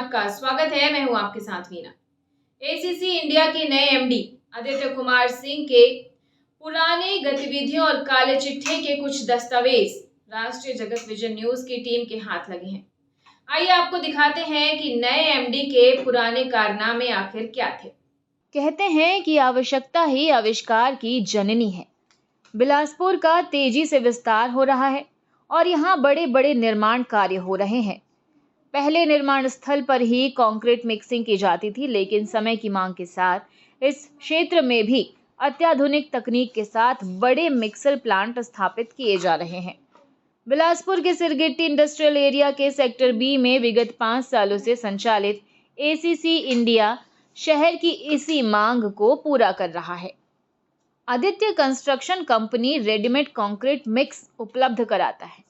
आपका स्वागत है। मैं हूं आपके साथ वीना। एसीसी इंडिया के नए एमडी आदित्य कुमार सिंह के पुराने गतिविधियों और काले चिट्ठे के कुछ दस्तावेज राष्ट्रीय जगत विजन न्यूज की टीम के हाथ लगे हैं। आइए आपको दिखाते हैं कि नए एमडी के पुराने कारनामे आखिर क्या थे। कहते हैं कि आवश्यकता ही आविष्कार की जननी है। बिलासपुर का तेजी से विस्तार हो रहा है और यहाँ बड़े बड़े निर्माण कार्य हो रहे हैं। पहले निर्माण स्थल पर ही कंक्रीट मिक्सिंग की जाती थी, लेकिन समय की मांग के साथ इस क्षेत्र में भी अत्याधुनिक तकनीक के साथ बड़े मिक्सर प्लांट स्थापित किए जा रहे हैं। बिलासपुर के सिरगिट्टी इंडस्ट्रियल एरिया के सेक्टर बी में विगत 5 सालों से संचालित एसीसी इंडिया शहर की इसी मांग को पूरा कर रहा है। Aditya construction company readymade concrete mix उपलब्ध कराता है।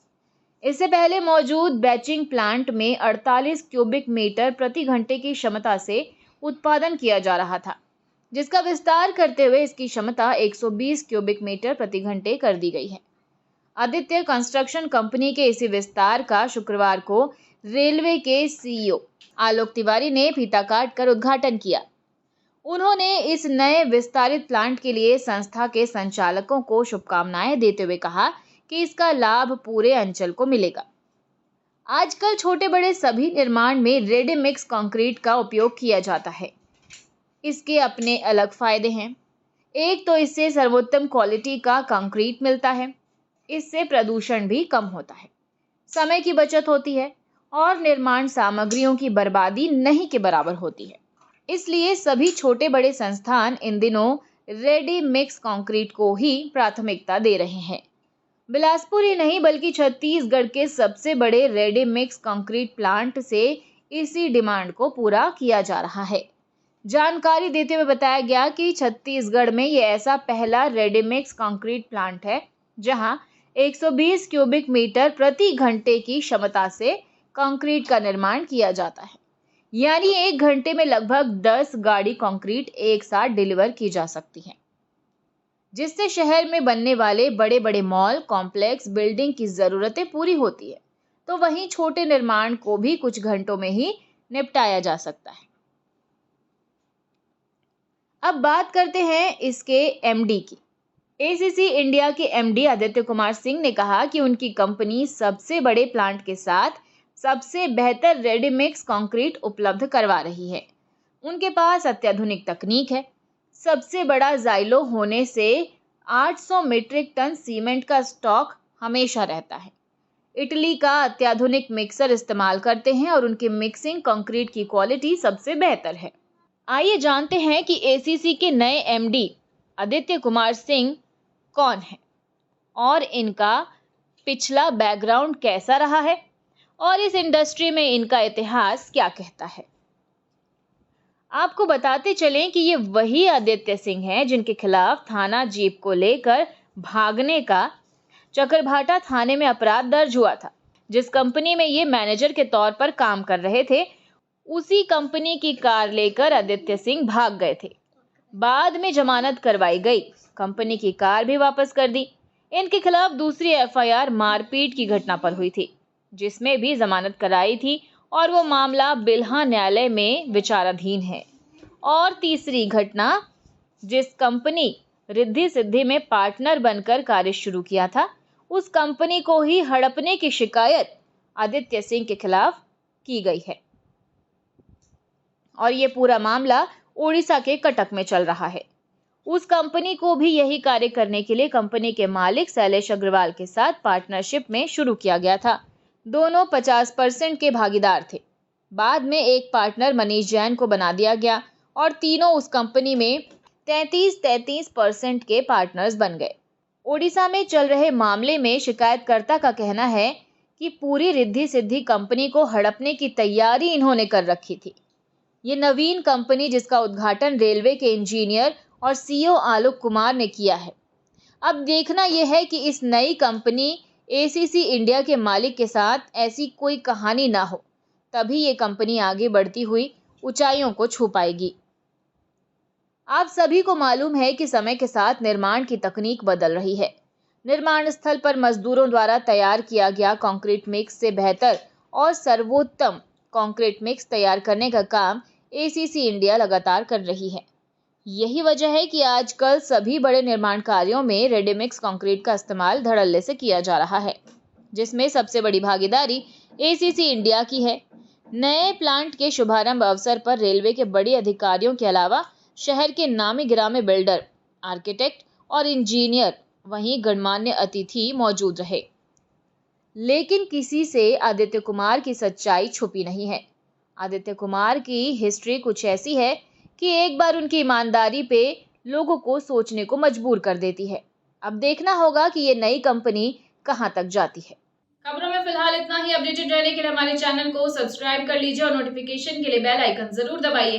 इससे पहले मौजूद बैचिंग प्लांट में 48 क्यूबिक मीटर प्रति घंटे की क्षमता से उत्पादन किया जा रहा था, जिसका विस्तार करते हुए इसकी क्षमता 120 क्यूबिक मीटर प्रति घंटे कर दी गई है। आदित्य कंस्ट्रक्शन कंपनी के इसी विस्तार का शुक्रवार को रेलवे के सीईओ आलोक तिवारी ने फीता काट कर उद्घाटन किया। उन्होंने इस नए विस्तारित प्लांट के लिए संस्था के संचालकों को शुभकामनाएं देते हुए कहा कि इसका लाभ पूरे अंचल को मिलेगा। आजकल छोटे बड़े सभी निर्माण में रेडी मिक्स कंक्रीट का उपयोग किया जाता है। इसके अपने अलग फायदे हैं। एक तो इससे सर्वोत्तम क्वालिटी का कंक्रीट मिलता है। इससे प्रदूषण भी कम होता है, समय की बचत होती है और निर्माण सामग्रियों की बर्बादी नहीं के बराबर होती है। इसलिए सभी छोटे बड़े संस्थान इन दिनों रेडी मिक्स कंक्रीट को ही प्राथमिकता दे रहे हैं। बिलासपुर ही नहीं बल्कि छत्तीसगढ़ के सबसे बड़े रेडी मिक्स कंक्रीट प्लांट से इसी डिमांड को पूरा किया जा रहा है। जानकारी देते हुए बताया गया कि छत्तीसगढ़ में ये ऐसा पहला रेडी मिक्स कंक्रीट प्लांट है जहां 120 क्यूबिक मीटर प्रति घंटे की क्षमता से कंक्रीट का निर्माण किया जाता है। यानी 1 घंटे में लगभग 10 गाड़ी कंक्रीट एक साथ डिलीवर की जा सकती है, जिससे शहर में बनने वाले बड़े बड़े मॉल कॉम्प्लेक्स बिल्डिंग की जरूरतें पूरी होती है। तो वहीं छोटे निर्माण को भी कुछ घंटों में ही निपटाया जा सकता है। अब बात करते हैं इसके एमडी की। एसीसी इंडिया के एमडी आदित्य कुमार सिंह ने कहा कि उनकी कंपनी सबसे बड़े प्लांट के साथ सबसे बेहतर रेडी मिक्स कंक्रीट उपलब्ध करवा रही है। उनके पास अत्याधुनिक तकनीक है। सबसे बड़ा जाइलो होने से 800 मीट्रिक टन सीमेंट का स्टॉक हमेशा रहता है। इटली का अत्याधुनिक मिक्सर इस्तेमाल करते हैं और उनकी मिक्सिंग कंक्रीट की क्वालिटी सबसे बेहतर है। आइए जानते हैं कि एसीसी के नए एमडी आदित्य कुमार सिंह कौन है और इनका पिछला बैकग्राउंड कैसा रहा है और इस इंडस्ट्री में इनका इतिहास क्या कहता है। आपको बताते चलें कि ये वही आदित्य सिंह हैं जिनके खिलाफ थाना जीप को लेकर भागने का चकरभाटा थाने में अपराध दर्ज हुआ था। जिस कंपनी में ये मैनेजर के तौर पर काम कर रहे थे, उसी कंपनी की कार लेकर आदित्य सिंह भाग गए थे। बाद में जमानत करवाई गई, कंपनी की कार भी वापस कर दी। इनके खिलाफ दूसरी एफआईआर मारपीट की घटना पर हुई थी, जिसमें भी जमानत कराई थी और वो मामला बिल्हा न्यायालय में विचाराधीन है। और तीसरी घटना, जिस कंपनी रिद्धि सिद्धि में पार्टनर बनकर कार्य शुरू किया था, उस कंपनी को ही हड़पने की शिकायत आदित्य सिंह के खिलाफ की गई है और ये पूरा मामला उड़ीसा के कटक में चल रहा है। उस कंपनी को भी यही कार्य करने के लिए कंपनी के मालिक शैलेश अग्रवाल के साथ पार्टनरशिप में शुरू किया गया था। दोनों 50% के भागीदार थे। बाद में एक पार्टनर मनीष जैन को बना दिया गया और तीनों उस कंपनी में 33% के पार्टनर्स बन गए। ओडिशा में चल रहे मामले में शिकायतकर्ता का कहना है कि पूरी रिद्धि सिद्धि कंपनी को हड़पने की तैयारी इन्होंने कर रखी थी। ये नवीन कंपनी जिसका उद्घाटन रेलवे के इंजीनियर और सीईओ आलोक कुमार ने किया है। अब देखना यह है कि इस नई कंपनी एसीसी इंडिया के मालिक के साथ ऐसी कोई कहानी ना हो, तभी ये कंपनी आगे बढ़ती हुई ऊंचाइयों को छू पाएगी। आप सभी को मालूम है कि समय के साथ निर्माण की तकनीक बदल रही है। निर्माण स्थल पर मजदूरों द्वारा तैयार किया गया कंक्रीट मिक्स से बेहतर और सर्वोत्तम कंक्रीट मिक्स तैयार करने का काम एसीसी इंडिया लगातार कर रही है। यही वजह है कि आजकल सभी बड़े निर्माण कार्यों में रेडीमिक्स कंक्रीट का इस्तेमाल धड़ल्ले से किया जा रहा है, जिसमें सबसे बड़ी भागीदारी एसीसी इंडिया की है। नए प्लांट के शुभारंभ अवसर पर रेलवे के बड़े अधिकारियों के अलावा शहर के नामी गिरामी बिल्डर, आर्किटेक्ट और इंजीनियर वहीं गणमान्य अतिथि मौजूद रहे। लेकिन किसी से आदित्य कुमार की सच्चाई छुपी नहीं है। आदित्य कुमार की हिस्ट्री कुछ ऐसी है कि एक बार उनकी ईमानदारी पे लोगों को सोचने को मजबूर कर देती है। अब देखना होगा कि ये नई कंपनी कहां तक जाती है। खबरों में फिलहाल इतना ही। अपडेटेड रहने के लिए हमारे चैनल को सब्सक्राइब कर लीजिए और नोटिफिकेशन के लिए बेल आइकन जरूर दबाइए।